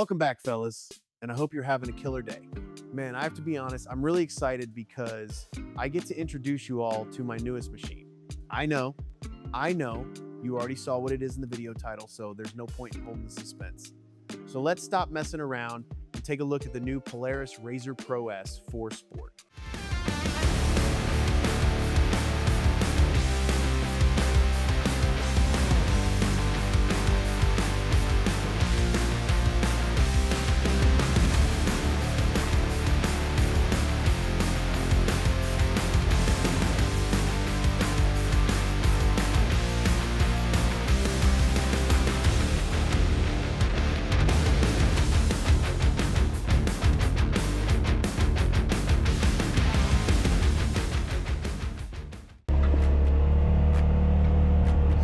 Welcome back, fellas, and I hope you're having a killer day. Man, I have to be honest, I'm really excited because I get to introduce you all to my newest machine. I know, you already saw what it is in the video title, so there's no point in holding the suspense. So let's stop messing around and take a look at the new Polaris RZR Pro-S for Sport.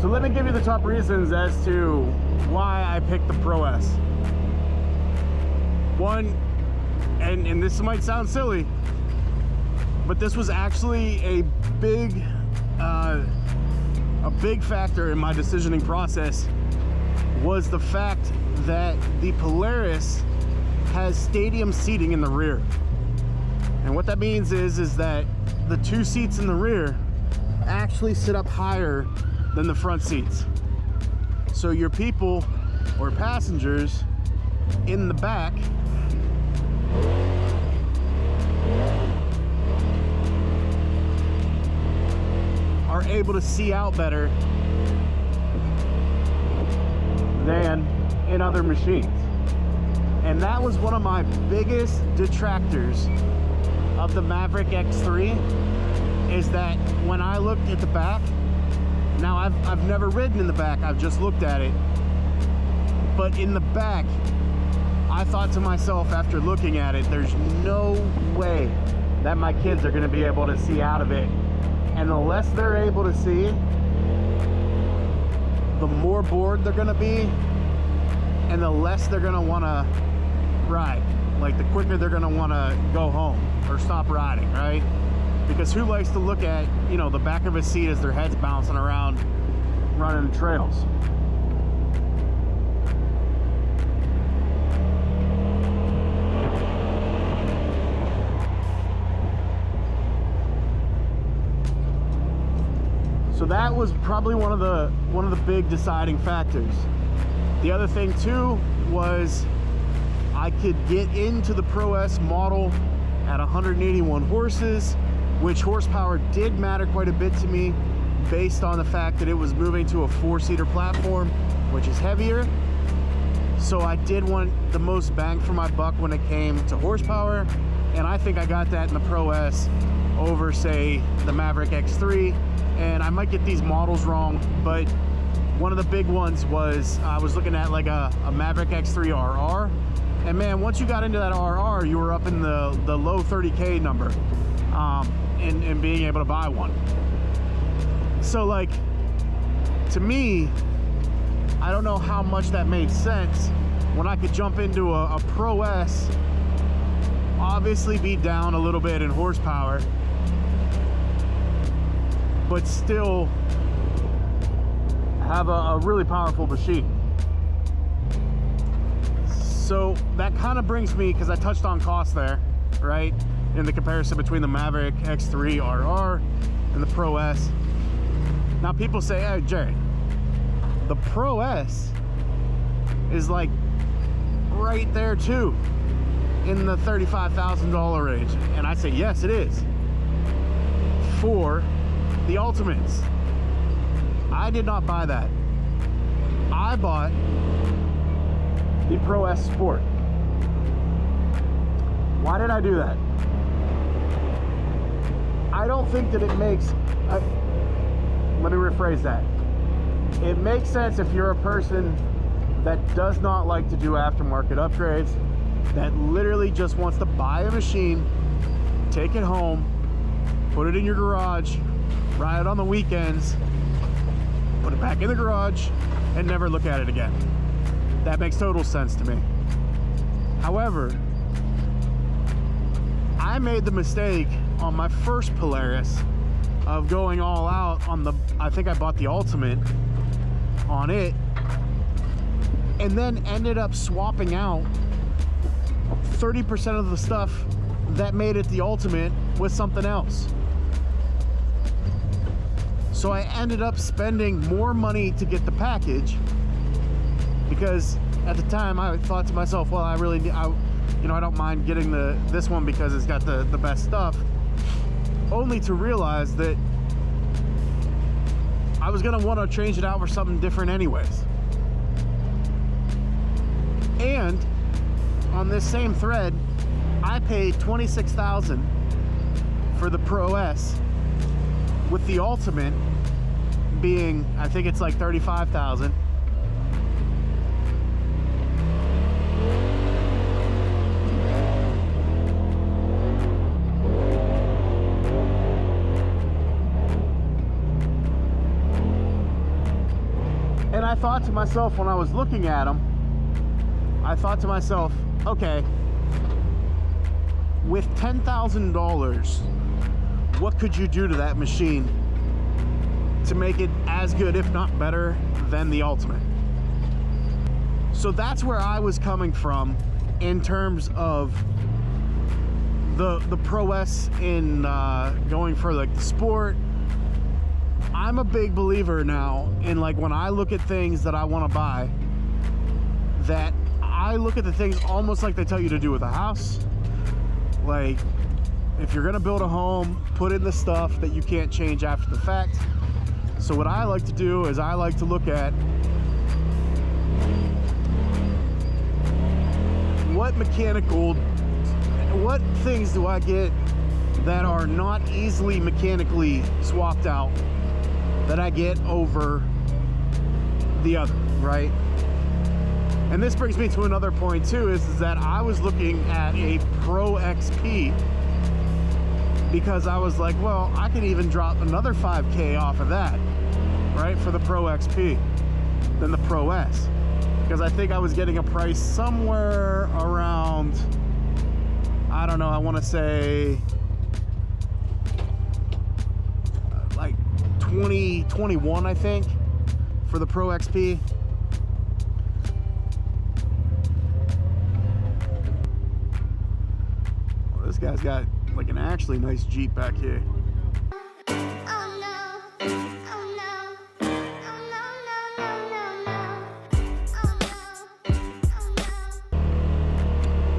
So let me give you the top reasons as to why I picked the Pro-S. One, and this might sound silly, but this was actually a big factor in my decisioning process, was the fact that the Polaris has stadium seating in the rear. And what that means is that the two seats in the rear actually sit up higher than the front seats. So your people or passengers in the back are able to see out better than in other machines. And that was one of my biggest detractors of the Maverick X3, is that when I looked at the back, now I've never ridden in the back, I've just looked at it, but in the back, I thought to myself after looking at it, there's no way that my kids are gonna be able to see out of it. And the less they're able to see, the more bored they're gonna be, and the less they're gonna wanna ride. Like the quicker they're gonna wanna go home or stop riding, right? Because who likes to look at, you know, the back of a seat as their head's bouncing around running trails? So that was probably one of the big deciding factors. The other thing too was I could get into the Pro-S model at 181 horses, which horsepower did matter quite a bit to me based on the fact that it was moving to a four-seater platform, which is heavier. So I did want the most bang for my buck when it came to horsepower, and I think I got that in the Pro-S over, say, the Maverick X3. And I might get these models wrong, but one of the big ones was I was looking at like a Maverick X3 RR, and man, once you got into that RR, you were up in the low 30K number. And being able to buy one. So like, to me, I don't know how much that made sense when I could jump into a Pro-S, obviously be down a little bit in horsepower, but still have a really powerful machine. So that kind of brings me, because I touched on cost there, right? In the comparison between the Maverick X3 RR and the Pro-S. Now people say, hey Jared, the Pro-S is like right there too, in the $35,000 range. And I say, yes, it is, for the Ultimates. I did not buy that. I bought the Pro-S Sport. Why did I do that? I don't think that it makes, let me rephrase that. It makes sense if you're a person that does not like to do aftermarket upgrades, that literally just wants to buy a machine, take it home, put it in your garage, ride it on the weekends, put it back in the garage, and never look at it again. That makes total sense to me. However, I made the mistake on my first Polaris of going all out on the, I think I bought the Ultimate on it, and then ended up swapping out 30% of the stuff that made it the Ultimate was something else. So I ended up spending more money to get the package, because at the time I thought to myself, well, I don't mind getting this one because it's got the best stuff, only to realize that I was gonna want to change it out for something different anyways. And on this same thread, I paid $26,000 for the Pro-S, with the Ultimate being, I think it's like $35,000. And I thought to myself, when I was looking at them, I thought to myself, okay, with $10,000, what could you do to that machine to make it as good, if not better, than the Ultimate? So that's where I was coming from in terms of the Pro-S in going for like the sport. I'm a big believer now in, like, when I look at things that I want to buy, that I look at the things almost like they tell you to do with a house. Like, if you're gonna build a home, put in the stuff that you can't change after the fact. So what I like to do is I like to look at what things do I get that are not easily mechanically swapped out, that I get over the other, right? And this brings me to another point too, is that I was looking at a Pro XP, because I was like, well, I can even drop another 5K off of that, right, for the Pro XP than the Pro-S, because I think I was getting a price somewhere around, I don't know, I want to say like 2021, I think, for the Pro XP. Well, this guy's got like an actually nice Jeep back here.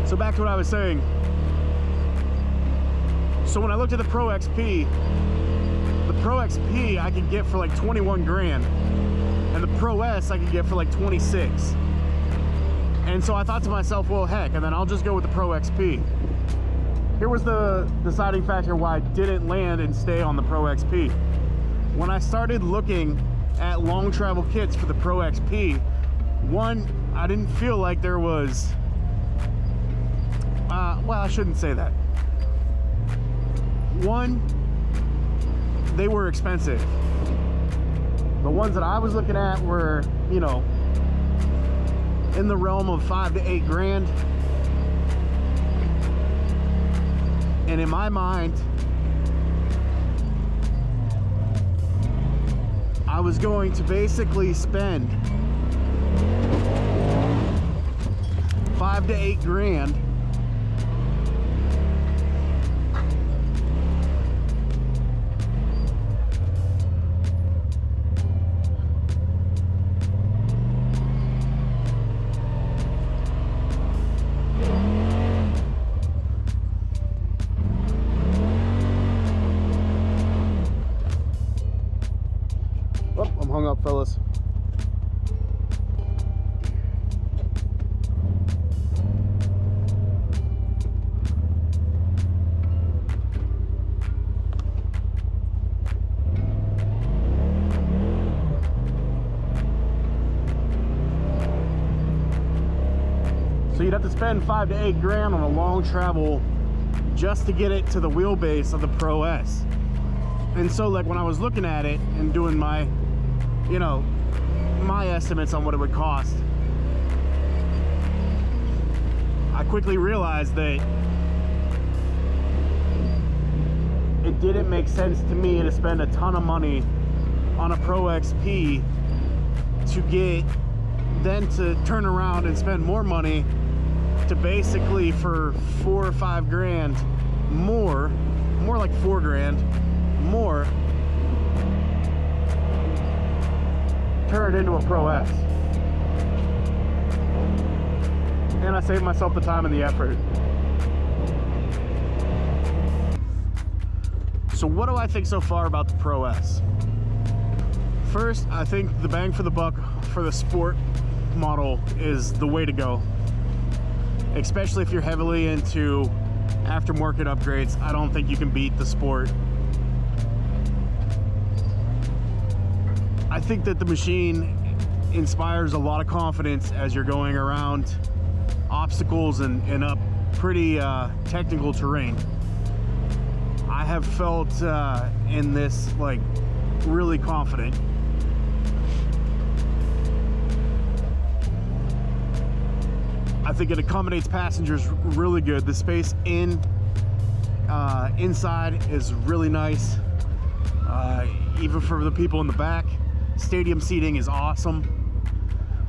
So back to what I was saying. So when I looked at the Pro XP I could get for like 21 grand, and the Pro-S I could get for like 26. And so I thought to myself, well, heck, and then I'll just go with the Pro XP. Here was the deciding factor why I didn't land and stay on the Pro XP. When I started looking at long travel kits for the Pro XP, one, I didn't feel like there was, well, I shouldn't say that. One, they were expensive. The ones that I was looking at were, you know, in the realm of 5 to 8 grand. And in my mind, I was going to basically spend 5 to 8 grand up, fellas. So you'd have to spend 5 to 8 grand on a long travel just to get it to the wheelbase of the Pro-S. And so, like, when I was looking at it and doing my, you know, my estimates on what it would cost, I quickly realized that it didn't make sense to me to spend a ton of money on a Pro XP to get, then to turn around and spend more money to basically, for 4 or 5 grand more like 4 grand more, turn it into a Pro-S. And I saved myself the time and the effort. So what do I think so far about the Pro-S? First, I think the bang for the buck for the sport model is the way to go, especially if you're heavily into aftermarket upgrades. I don't think you can beat the sport. I think that the machine inspires a lot of confidence as you're going around obstacles and up pretty technical terrain. I have felt in this like really confident. I think it accommodates passengers really good. The space inside is really nice, even for the people in the back. Stadium seating is awesome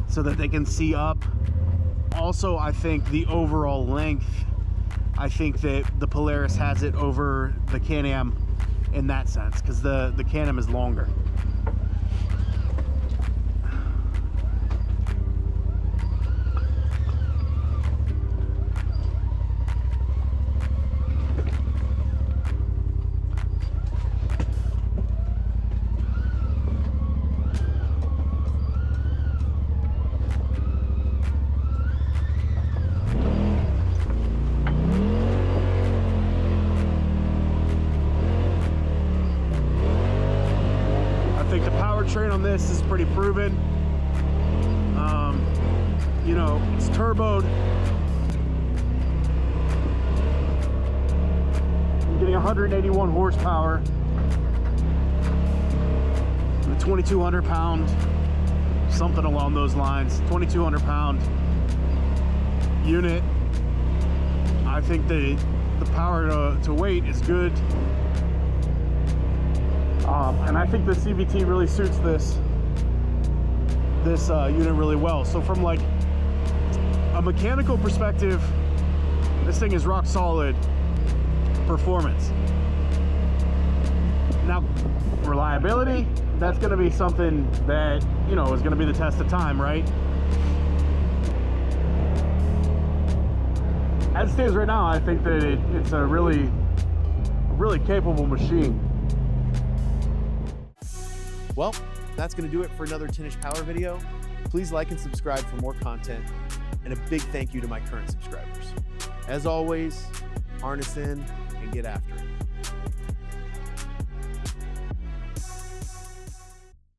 so that they can see up. Also, I think the overall length, I think that the Polaris has it over the Can-Am in that sense, because the Can-Am is longer. Train on this is pretty proven. You know, it's turboed. I'm getting 181 horsepower, a 2,200 pound, something along those lines, 2,200 pound unit. I think the power to weight is good. And I think the CVT really suits this unit really well. So from like a mechanical perspective, this thing is rock solid performance. Now, reliability, that's going to be something that, you know, is going to be the test of time, right? As it stands right now, I think that it's a really capable machine. Well, that's going to do it for another 10-ish Power video. Please like and subscribe for more content, and a big thank you to my current subscribers. As always, harness in and get after it.